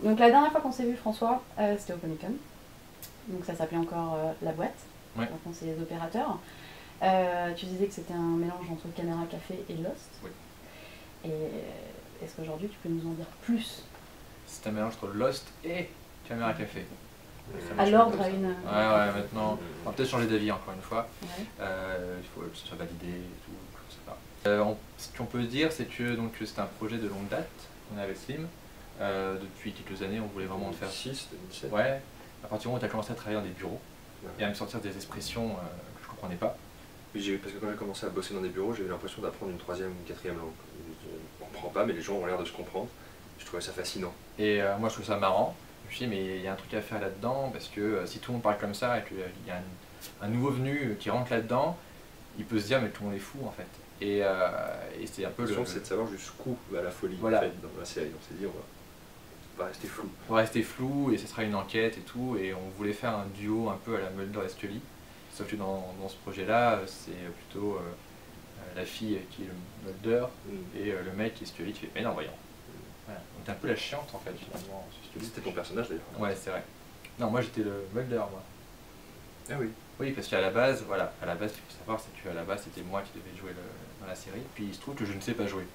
Donc la dernière fois qu'on s'est vu, François, c'était au Comic-Con. Donc ça s'appelait encore La Boîte. Ouais. Maintenant c'est les opérateurs. Tu disais que c'était un mélange entre Caméra Café et Lost. Oui. Et est-ce qu'aujourd'hui tu peux nous en dire plus? C'est un mélange entre Lost et Caméra Café. À l'ordre à une... Ouais, maintenant, on va peut-être changer d'avis encore une fois. Ouais. Il faut que ce soit validé et tout, je sais pas. Ce qu'on peut dire, c'est que c'est un projet de longue date qu'on a avec Slim. Depuis quelques années, on voulait vraiment le faire. 2006, 2007. Ouais, à partir du moment où tu as commencé à travailler dans des bureaux Ouais. et à me sortir des expressions que je comprenais pas. Oui, parce que quand j'ai commencé à bosser dans des bureaux, j'ai eu l'impression d'apprendre une troisième ou une quatrième langue. Je ne comprends pas, mais les gens ont l'air de se comprendre. Je trouvais ça fascinant. Et moi, je trouve ça marrant. Je me suis dit, mais il y a un truc à faire là-dedans, parce que si tout le monde parle comme ça et qu'il y a un nouveau venu qui rentre là-dedans, il peut se dire, mais tout le monde est fou en fait. Et c'est un peu La question, c'est de savoir jusqu'où va la folie Voilà. en fait, dans la série. On s'est dit, on va rester flou. On va rester flou et ce sera une enquête et tout. Et on voulait faire un duo un peu à la Mulder et Scully. Sauf que dans ce projet-là, c'est plutôt la fille qui est le Mulder et le mec qui est Scully qui fait, mais non, voyons. Voilà. Donc t'es un peu la chiante en fait finalement. C'était ton personnage d'ailleurs. Ouais, c'est vrai. Non, moi j'étais le Mulder, moi. Ah oui. Oui, parce qu'à la base, voilà, à la base, ce qu'il faut savoir, c'est qu'à la base, c'était moi qui devais jouer dans la série. Puis il se trouve que je ne sais pas jouer.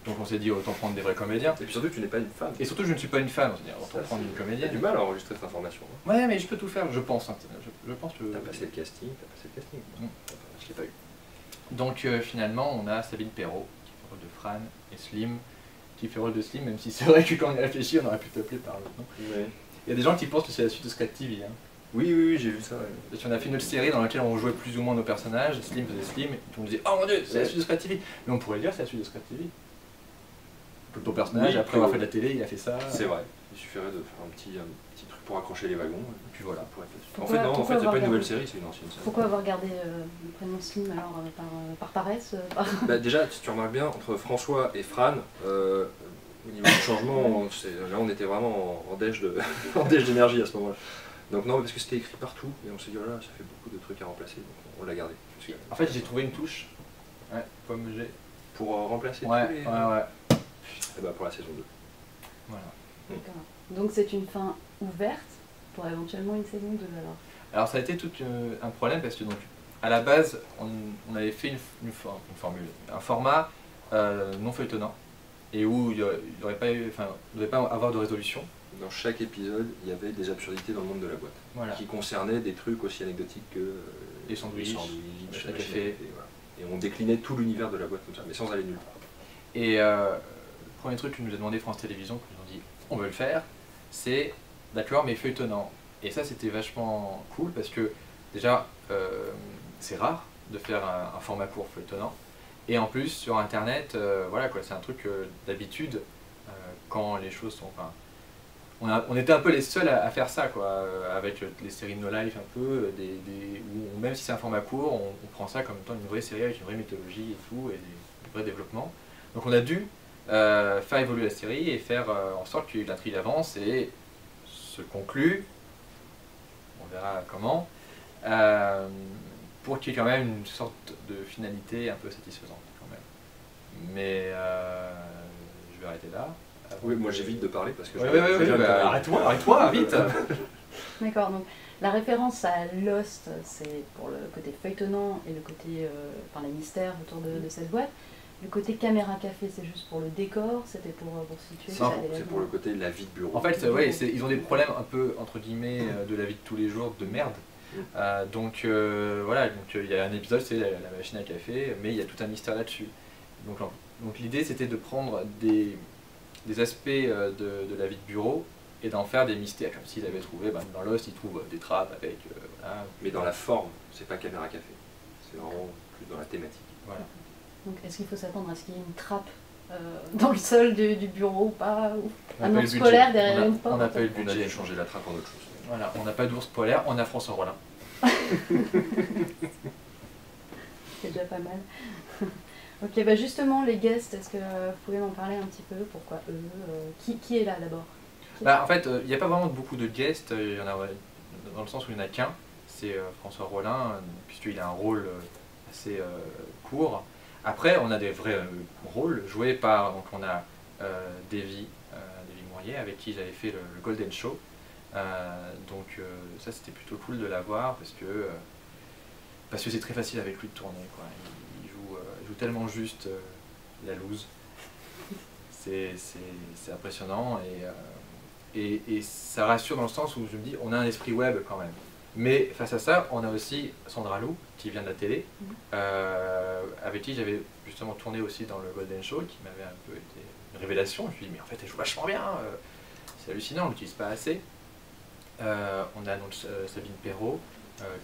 Donc on s'est dit, autant prendre des vrais comédiens. Et puis surtout, tu n'es pas une femme. Et surtout, je ne suis pas une femme, on s'est dit, autant prendre une T'as comédienne. du mal à enregistrer cette information. Hein. Ouais, mais je peux tout faire, je pense. Hein. Je pense que... T'as passé le casting, Mm. Je l'ai pas eu. Donc finalement, on a Sabine Perrault, qui fait le rôle de Fran, et Slim, qui fait le rôle de Slim, même si c'est vrai que quand on y réfléchit, on aurait pu t'appeler par l'autre nom. Ouais. Il y a des gens qui pensent que c'est la suite de Scrat TV. Hein. Oui, j'ai vu ça. Ouais. Parce qu'on a fait une autre série dans laquelle on jouait plus ou moins nos personnages, Slim faisait Slim, et tout le monde disait, oh mon dieu, c'est la suite de Scrat TV. Mais on pourrait dire c'est la suite de Scrat TV. Ton personnage, Oui, après avoir fait de la télé, il a fait ça. C'est vrai. Il suffirait de faire un petit truc pour accrocher les wagons. Et puis voilà. Pourquoi- En pourquoi fait, c'est avoir pas une nouvelle gardé- série, c'est une ancienne série. Pourquoi avoir gardé le prénom Slim alors par paresse Bah, déjà, si tu remarques bien, entre François et Fran, au niveau du changement, là on était vraiment en déj en déj d'énergie à ce moment-là. Donc non, parce que c'était écrit partout, et on s'est dit, oh là, ça fait beaucoup de trucs à remplacer, donc on l'a gardé. En fait, j'ai trouvé une touche. Ouais, comme j'ai. Pour remplacer Ouais, tous les... ouais. Et bah pour la saison 2. Voilà. D'accord. Donc c'est une fin ouverte pour éventuellement une saison 2 alors. Alors ça a été tout un problème parce que donc à la base on avait fait une formule, un format non feuilletonnant et où il n'aurait pas eu, enfin, il ne devait pas avoir de résolution. Dans chaque épisode, il y avait des absurdités dans le monde de la boîte, Voilà. qui concernaient des trucs aussi anecdotiques que Les sandwichs, machine le à café. café, voilà. Et on déclinait tout l'univers de la boîte comme ça, mais sans aller nulle part. Et le premier truc que nous a demandé France Télévisions, que nous ont dit on veut le faire, c'est d'accord mais feuilletonnant. Et ça c'était vachement cool parce que déjà c'est rare de faire un format court feuilletonnant. Et en plus sur internet, voilà quoi, c'est un truc d'habitude quand les choses sont. Enfin, on était un peu les seuls à faire ça quoi, avec les séries de No Life un peu, où même si c'est un format court, on prend ça comme étant une vraie série avec une vraie mythologie et tout, et des vrais développements. Donc on a dû faire évoluer la série et faire en sorte que l'intrigue avance et se conclue, on verra comment, pour qu'il y ait quand même une sorte de finalité un peu satisfaisante quand même. Mais je vais arrêter là. Oui, moi j'évite de parler parce que arrête-toi, vite. D'accord, donc la référence à Lost, c'est pour le côté feuilletonnant et le côté, enfin les mystères autour de cette boîte. Le côté caméra café, c'est juste pour le décor, c'était pour situer. C'est pour le côté de la vie de bureau. En fait, ouais, ils ont des problèmes un peu, entre guillemets, de la vie de tous les jours, de merde. Donc voilà, il y a un épisode, c'est la machine à café, mais il y a tout un mystère là-dessus. Donc l'idée, c'était de prendre des aspects de la vie de bureau et d'en faire des mystères, comme s'ils avaient trouvé, dans Lost, ils trouvent des trappes avec... voilà. Mais dans la forme, c'est pas caméra café. C'est vraiment plus dans la thématique. Voilà. Donc est-ce qu'il faut s'attendre à ce qu'il y ait une trappe dans le sol du bureau ou pas, ou un ours polaire derrière une porte? On n'a pas eu le On a dû budget. changer la trappe en autre chose. Voilà, on n'a pas d'ours polaire, on a François Rollin. C'est déjà pas mal. Ok, bah justement, les guests, est-ce que vous pouvez m'en parler un petit peu? Pourquoi eux qui est là d'abord? En fait, il n'y a pas vraiment beaucoup de guests, il y en a, dans le sens où il n'y en a qu'un, c'est François Rollin, puisqu'il a un rôle assez court. Après, on a des vrais rôles joués par, donc on a Davy salarié avec qui j'avais fait le Golden Show. Donc ça c'était plutôt cool de l'avoir parce que c'est très facile avec lui de tourner, quoi. Il joue tellement juste la loose. C'est impressionnant et ça rassure dans le sens où je me dis on a un esprit web quand même. Mais face à ça, on a aussi Sandra Lou qui vient de la télé, avec qui j'avais justement tourné aussi dans le Golden Show, qui m'avait un peu été une révélation. Je me suis dit mais en fait elle joue vachement bien, c'est hallucinant, on l'utilise pas assez. On a donc Sabine Perrault,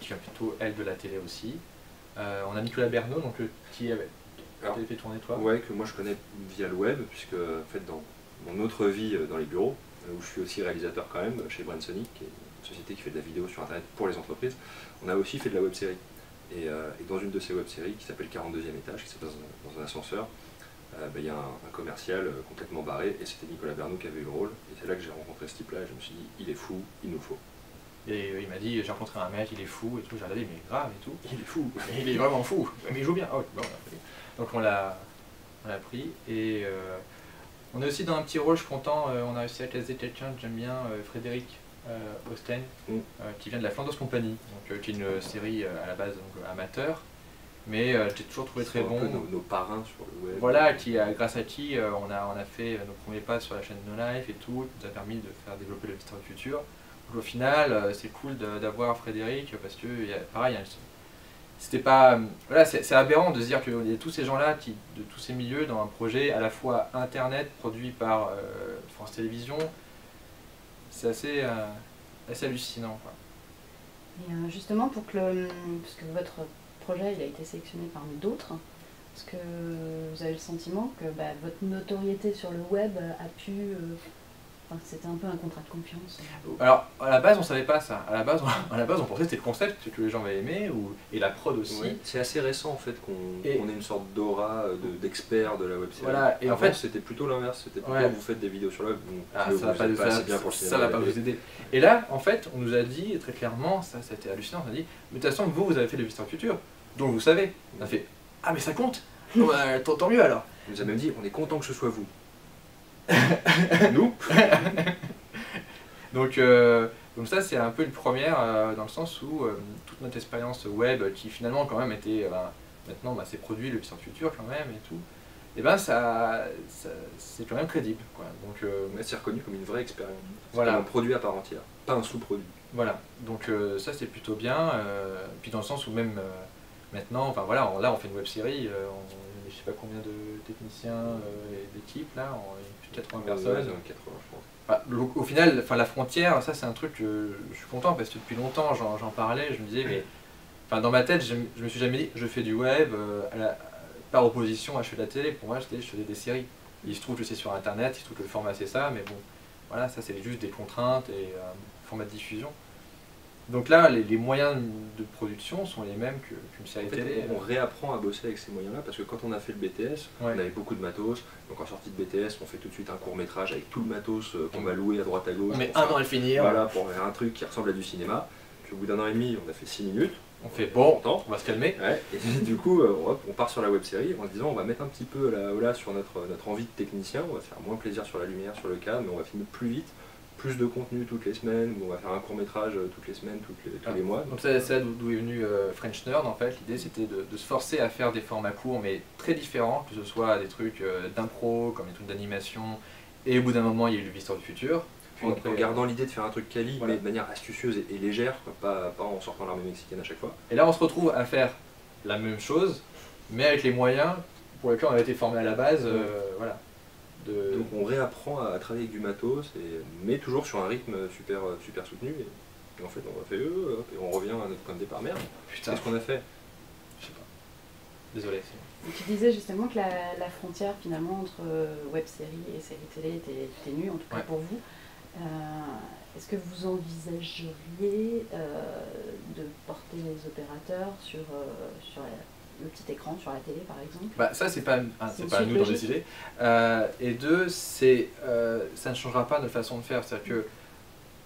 qui vient plutôt elle de la télé aussi. On a Nicolas Bernot, donc, qui avait fait tourner toi. Ouais, que moi je connais via le web, puisque en fait dans mon autre vie dans les bureaux, où je suis aussi réalisateur quand même, chez Brainsonic, qui est une société qui fait de la vidéo sur internet pour les entreprises, on a aussi fait de la web série. Et dans une de ces web séries qui s'appelle 42e étage, qui se passe dans un ascenseur, il y a un commercial complètement barré, et c'était Nicolas Bernot qui avait eu le rôle. Et c'est là que j'ai rencontré ce type-là, et je me suis dit, il est fou, il nous faut. Et il m'a dit, j'ai rencontré un mec, il est fou et tout. J'ai regardé, mais grave et tout. Il est fou, il est vraiment fou, mais il joue bien. Oh, bon, donc on l'a pris. Et on est aussi dans un petit rôle, je suis content. On a réussi à caser quelqu'un que j'aime bien, Frédéric Osten, qui vient de la Flanders Company, donc, qui est une série à la base donc, amateur. Mais j'ai toujours trouvé très bon. Un peu nos parrains sur le web. Voilà, grâce à qui on a fait nos premiers pas sur la chaîne No Life et tout, qui nous a permis de faire développer le Visiteur du Futur. Donc, au final, c'est cool d'avoir Frédéric parce que, pareil, c'était pas. Voilà, c'est aberrant de se dire qu'il y a tous ces gens-là, de tous ces milieux, dans un projet à la fois internet produit par France Télévisions. C'est assez hallucinant, quoi. Et justement, parce que votre projet il a été sélectionné parmi d'autres, est-ce que vous avez le sentiment que votre notoriété sur le web a pu... c'était un peu un contrat de confiance. Alors, à la base, on savait pas ça. À la base, on pensait que c'était le concept que les gens avaient aimé, et la prod aussi. Ouais, c'est assez récent en fait qu'on ait une sorte d'aura d'expert de la web série. Voilà, et avant, en fait, c'était plutôt l'inverse. C'était plutôt vous faites des vidéos sur le web, ça va pas vous aider. Et là, en fait, on nous a dit très clairement, ça a été hallucinant, on a dit, mais de toute façon, vous avez fait le Visiteur du Futur, donc vous savez. On a fait, ah mais ça compte. Tant mieux alors. On nous a même dit, on est content que ce soit vous. Nous. Donc ça c'est un peu une première dans le sens où toute notre expérience web qui finalement quand même était maintenant c'est produit le Visiteur du Futur quand même et tout, et c'est quand même crédible, quoi. Donc c'est reconnu comme une vraie expérience. Voilà. Comme un produit à part entière, pas un sous-produit. Voilà, donc ça c'est plutôt bien, puis dans le sens où même maintenant, enfin voilà, là on fait une web série, je sais pas combien de techniciens et d'équipes là, plus de 80 personnes. 80, je pense. Enfin, au final, la frontière, ça c'est un truc que je suis content parce que depuis longtemps j'en parlais, je me disais mais dans ma tête je me suis jamais dit je fais du web par opposition à je fais de la télé. Pour moi je faisais des séries. Il se trouve que c'est sur internet, il se trouve que le format c'est ça, mais bon voilà, ça c'est juste des contraintes et format de diffusion. Donc là, les moyens de production sont les mêmes qu'une série télé. On réapprend à bosser avec ces moyens-là parce que quand on a fait le BTS, on avait beaucoup de matos. Donc en sortie de BTS, on fait tout de suite un court-métrage avec tout le matos qu'on va louer à droite à gauche. On met un an à le finir. Voilà, pour faire un truc qui ressemble à du cinéma. Puis au bout d'un an et demi, on a fait 6 minutes. On fait bon, on va se calmer. Ouais, et du coup, on part sur la web série en se disant on va mettre un petit peu là sur notre envie de technicien. On va faire moins plaisir sur la lumière, sur le cadre, mais on va filmer plus vite. Plus de contenu toutes les semaines, où on va faire un court-métrage toutes les semaines, tous les mois. Donc c'est d'où est venu French Nerd en fait. L'idée c'était de se forcer à faire des formats courts mais très différents, que ce soit des trucs d'impro, comme des trucs d'animation, et au bout d'un moment il y a eu le Visiteur du Futur. Puis en gardant l'idée de faire un truc quali, mais de manière astucieuse et légère, pas en sortant l'armée mexicaine à chaque fois. Et là on se retrouve à faire la même chose, mais avec les moyens pour lesquels on avait été formé à la base. Voilà. Donc on réapprend à travailler avec du matos, mais toujours sur un rythme super soutenu. Et en fait on va faire et on revient à notre point de départ. Merde, qu'est-ce qu'on a fait? Je sais pas. Désolé. Et tu disais justement que la frontière finalement entre web série et série télé était ténue, en tout cas pour vous. Est-ce que vous envisageriez de porter les opérateurs sur le petit écran sur la télé par exemple? Ça c'est pas à nous d'en décider. Et deux, ça ne changera pas notre façon de faire. C'est-à-dire que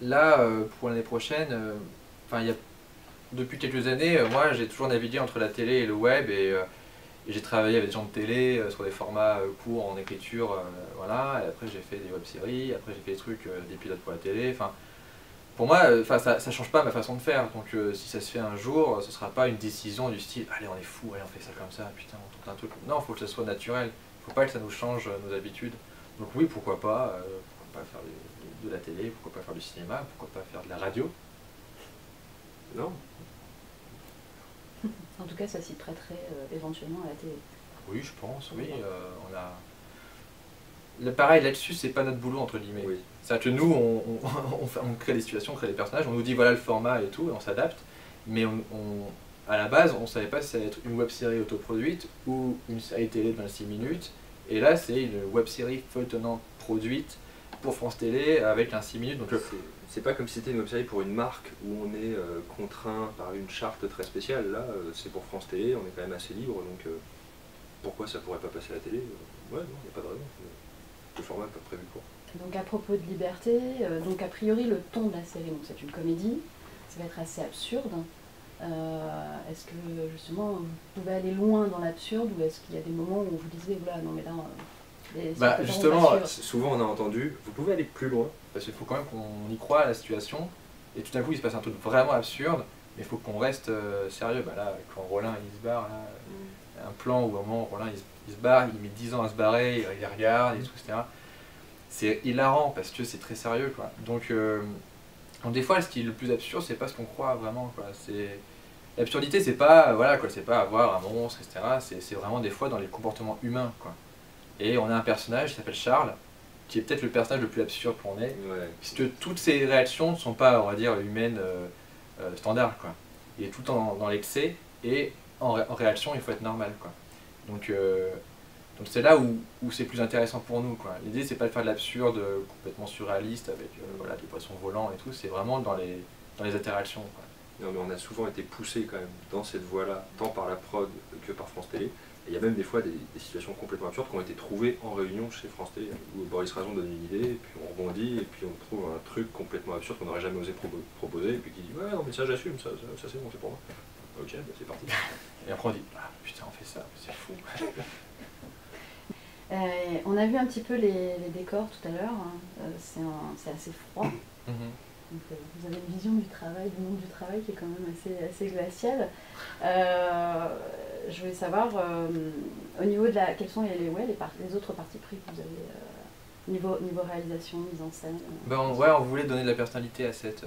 là, pour l'année prochaine, depuis quelques années, moi j'ai toujours navigué entre la télé et le web, et Et j'ai travaillé avec des gens de télé sur des formats courts en écriture, voilà. Et après j'ai fait des web-séries, après j'ai fait des trucs, des pilotes pour la télé. Enfin, pour moi, ça change pas ma façon de faire. Donc si ça se fait un jour, ce sera pas une décision du style allez on est fou, allez on fait ça comme ça, putain on tente un truc. Non, il faut que ça soit naturel. Il faut pas que ça nous change nos habitudes. Donc oui, pourquoi pas faire de la télé, pourquoi pas faire du cinéma, pourquoi pas faire de la radio. Non. En tout cas, ça s'y prêterait éventuellement à la télé. Oui, je pense, oui. On a... Pareil, là-dessus, c'est pas notre boulot, entre guillemets. Oui. C'est-à-dire que nous, on crée des situations, on crée des personnages, on nous dit voilà le format et tout, et on s'adapte. Mais à la base, on savait pas si ça allait être une web-série autoproduite ou une série télé de 26 minutes. Et là, c'est une web-série feuilletonnante produite pour France Télé avec un 6 minutes. Donc, c'est pas comme si c'était une web-série pour une marque où on est contraint par une charte très spéciale. Là, c'est pour France Télé, on est quand même assez libre, donc pourquoi ça pourrait pas passer à la télé? Ouais, non, il n'y a pas de raison. Le format n'est pas prévu pour. Donc à propos de liberté, donc a priori le ton de la série, donc c'est une comédie, ça va être assez absurde. Est-ce que justement vous pouvez aller loin dans l'absurde ou est-ce qu'il y a des moments où vous disiez voilà non mais là justement, souvent on a entendu vous pouvez aller plus loin parce qu'il faut quand même qu'on y croit à la situation et tout d'un coup il se passe un truc vraiment absurde mais il faut qu'on reste sérieux. Bah là quand Rollin il se barre là, un plan où à un moment Rollin il se barre, il met 10 ans à se barrer, il regarde et tout, etc. C'est hilarant parce que c'est très sérieux quoi. Donc des fois ce qui est le plus absurde c'est pas ce qu'on croit vraiment quoi. L'absurdité c'est pas voilà quoi, c'est pas avoir un monstre etc. C'est vraiment des fois dans les comportements humains quoi. Et on a un personnage qui s'appelle Charles qui est peut-être le personnage le plus absurde qu'on ait, puisque toutes ses réactions ne sont pas on va dire humaines standards quoi. Il est tout le temps dans l'excès et en réaction il faut être normal quoi. Donc c'est là où c'est plus intéressant pour nous quoi. L'idée c'est pas de faire de l'absurde complètement surréaliste avec voilà, des poissons volants et tout, c'est vraiment dans les interactions quoi. Non mais on a souvent été poussé quand même dans cette voie-là, tant par la prod que par France Télé. Et il y a même des fois des situations complètement absurdes qui ont été trouvées en réunion chez France Télé, où Boris Razon donne une idée, et puis on rebondit, et puis on trouve un truc complètement absurde qu'on n'aurait jamais osé proposer, et puis qui dit ouais non mais ça j'assume, ça c'est bon, c'est pour moi. Ok, bah, c'est parti. Et après on dit ah putain on fait ça, c'est fou. On a vu un petit peu les décors tout à l'heure, hein. C'est assez froid. Donc, vous avez une vision du travail, du monde du travail qui est quand même assez glaciale. Je voulais savoir, au niveau de quelles sont les autres parties pris que vous avez, niveau réalisation, mise en scène on voulait donner de la personnalité à cette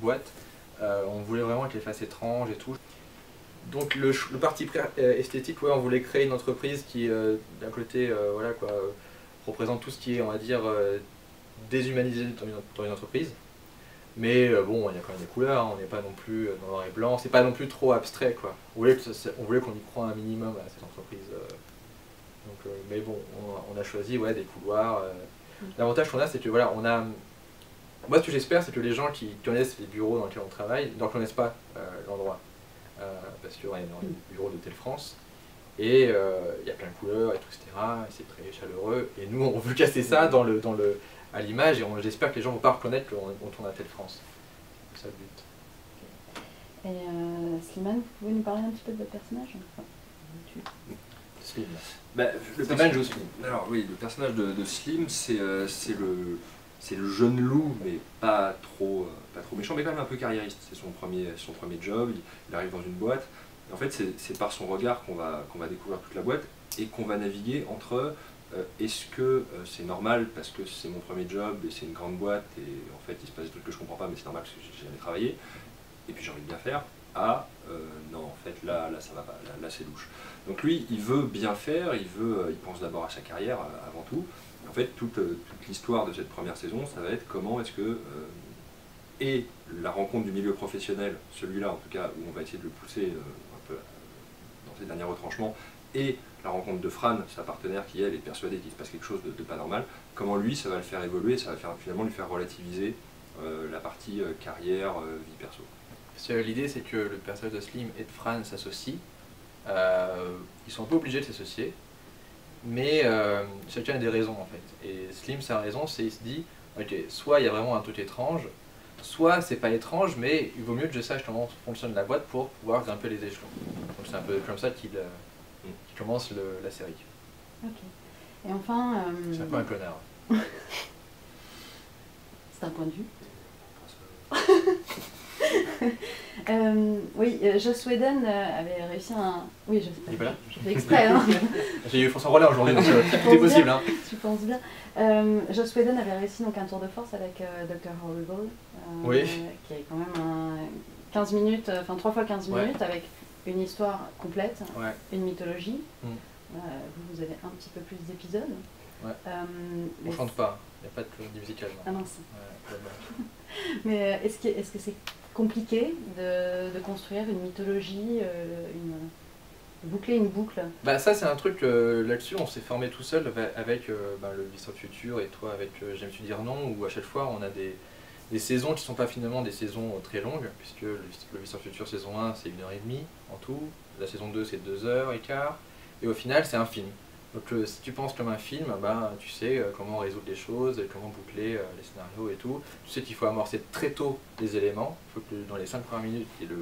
boîte. On voulait vraiment qu'elle fasse étrange et tout. Donc le parti esthétique, on voulait créer une entreprise qui, d'un côté, voilà, quoi, représente tout ce qui est, on va dire, déshumanisé dans une entreprise. Mais bon, il y a quand même des couleurs, hein, on n'est pas non plus dans noir et blanc, c'est pas non plus trop abstrait quoi. On voulait qu'on y croit un minimum à cette entreprise. Mais bon, on a choisi des couloirs. L'avantage qu'on a, c'est que voilà, moi ce que j'espère, c'est que les gens qui connaissent les bureaux dans lesquels on travaille ne connaissent pas l'endroit. Parce qu'il y a dans les bureaux de Tele France. Et il y a plein de couleurs et tout, etc. Et c'est très chaleureux. Et nous, on veut casser ça à l'image et j'espère que les gens vont pas reconnaître qu'on tourne à Tele France. C'est ça le but. Et Slimane, vous pouvez nous parler un petit peu de votre personnage? Slim. Slimane joue Slim. Alors oui, le personnage de Slim, c'est le jeune loup, mais pas trop méchant, mais quand même un peu carriériste. C'est son premier job, il arrive dans une boîte. Et en fait, c'est par son regard qu'on va découvrir toute la boîte et qu'on va naviguer entre est-ce que c'est normal parce que c'est mon premier job et c'est une grande boîte et en fait il se passe des trucs que je comprends pas mais c'est normal parce que j'ai jamais travaillé et puis j'ai envie de bien faire, non en fait là ça va pas, là c'est louche. Donc lui il veut bien faire, il pense d'abord à sa carrière avant tout. En fait toute l'histoire de cette première saison ça va être comment est-ce que et la rencontre du milieu professionnel, celui-là en tout cas où on va essayer de le pousser un peu dans ses derniers retranchements, et la rencontre de Fran, sa partenaire qui elle est persuadée qu'il se passe quelque chose de pas normal, comment lui ça va le faire évoluer, ça va finalement lui faire relativiser la partie carrière, vie perso. L'idée c'est que le personnage de Slim et de Fran s'associent, ils sont un peu obligés de s'associer, mais chacun a des raisons en fait. Et Slim sa raison c'est il se dit, ok, soit il y a vraiment un truc étrange, soit c'est pas étrange mais il vaut mieux que je sache comment fonctionne la boîte pour pouvoir grimper les échelons. Donc c'est un peu comme ça qui commence la série. Ok. Et enfin... C'est un peu un connard. C'est un point de vue. Oui, Joss Whedon avait réussi un... Oui, Il est pas là. je fais exprès, hein. J'ai eu François Rollin aujourd'hui, donc tout est possible. Hein. Tu penses bien. Joss Whedon avait réussi donc un tour de force avec Dr. Horrible, Oui. qui est quand même 15 minutes, enfin 3 fois 15 Ouais. minutes, avec une histoire complète, Ouais. une mythologie. Mm. Vous avez un petit peu plus d'épisodes. Ouais. Mais On chante pas, il n'y a pas de musical. Ah mince. Ouais, ouais. Mais est-ce que c'est compliqué de construire une mythologie, de boucler une boucle? Bah ça c'est un truc, là-dessus on s'est formé tout seul avec le Vice of Future et toi avec J'aime tu dire non, où à chaque fois on a des saisons qui sont pas finalement des saisons très longues, puisque le Vice of Future saison 1 c'est 1h30 en tout, la saison 2 c'est 2h15, et au final c'est un film. Donc si tu penses comme un film, bah, tu sais comment résoudre les choses, comment boucler les scénarios et tout. Tu sais qu'il faut amorcer très tôt les éléments, il faut que dans les 5 premières minutes, il y ait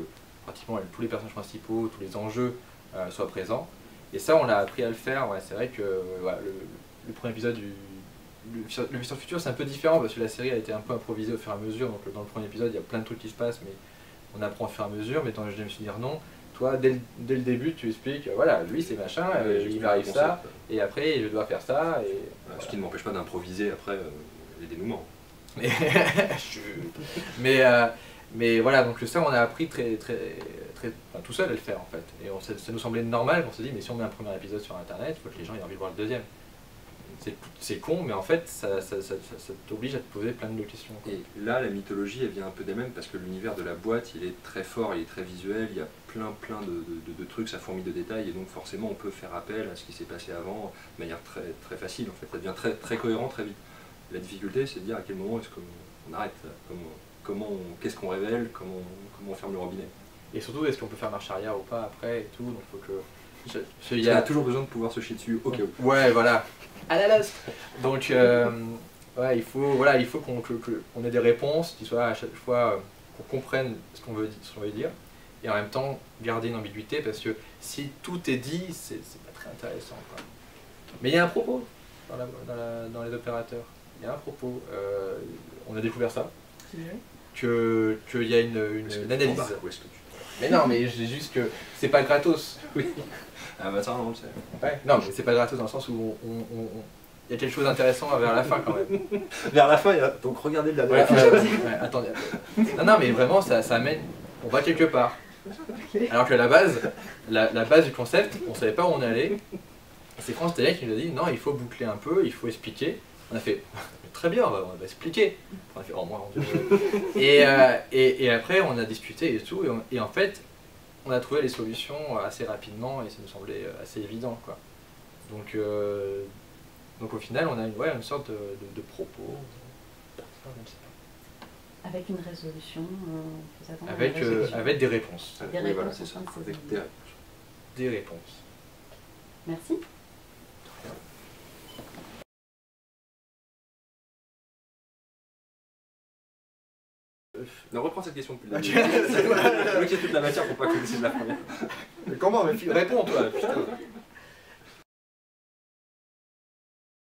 pratiquement tous les personnages principaux, tous les enjeux soient présents. Et ça on a appris à le faire, ouais, c'est vrai que le premier épisode le Vice of Future c'est un peu différent parce que la série a été un peu improvisée au fur et à mesure, donc dans le premier épisode il y a plein de trucs qui se passent mais on apprend au fur et à mesure, mais dans Je me suis dire non, toi dès le début tu expliques, voilà, lui c'est machin, il m'arrive ça, et après je dois faire ça, et... Ce qui ne m'empêche pas d'improviser après les dénouements. mais voilà, donc ça on a appris tout seul à le faire en fait, et ça nous semblait normal, on s'est dit mais si on met un premier épisode sur internet, il faut que les gens aient envie de voir le deuxième. C'est con, mais en fait, ça t'oblige à te poser plein de questions. Quoi. Et là, la mythologie, elle vient un peu des mêmes, parce que l'univers de la boîte, il est très fort, il est très visuel, il y a plein de trucs, ça fourmille de détails, et donc forcément, on peut faire appel à ce qui s'est passé avant de manière très, très facile, en fait. Ça devient très, très cohérent, très vite. La difficulté, c'est de dire à quel moment est-ce qu'on arrête, qu'est-ce qu'on révèle, comment on ferme le robinet. Et surtout, est-ce qu'on peut faire marche arrière ou pas après, et tout, donc faut que... Il y a toujours besoin de pouvoir se chier dessus, au cas où. Ouais, voilà. À la base. Donc, ouais, il faut qu'on ait des réponses qui soient à chaque fois qu'on comprenne ce qu'on veut dire, et en même temps garder une ambiguïté, parce que si tout est dit, c'est pas très intéressant. Quoi. Mais il y a un propos dans les opérateurs. Il y a un propos. On a découvert ça. Qu'il y a une analyse. Mais non, mais j'ai juste que c'est pas gratos. Oui. Ah bah ça, on le sait. Ouais, non, mais c'est pas gratos dans le sens où il y a quelque chose d'intéressant vers la fin quand même. Vers la fin, il y a... donc regardez le dernier. Ouais, attendez. Non, mais vraiment, ça amène. On va quelque part. Alors que la base du concept, on savait pas où on allait. C'est France Télé qui nous a dit non, il faut boucler un peu, il faut expliquer. On a fait très bien, on va expliquer. On a fait oh moi, mon Dieu. Et après, on a discuté et tout, et en fait, on a trouvé les solutions assez rapidement et ça nous semblait assez évident, quoi. Donc au final, on a une sorte de propos. Avec une résolution, avec des réponses. Des réponses, voilà, c'est ça. Avec des réponses. Des réponses. Merci. Non, reprends cette question depuis le début. C'est moi qui ai toute la matière pour pas connaître la première. Mais comment? Réponds toi, putain.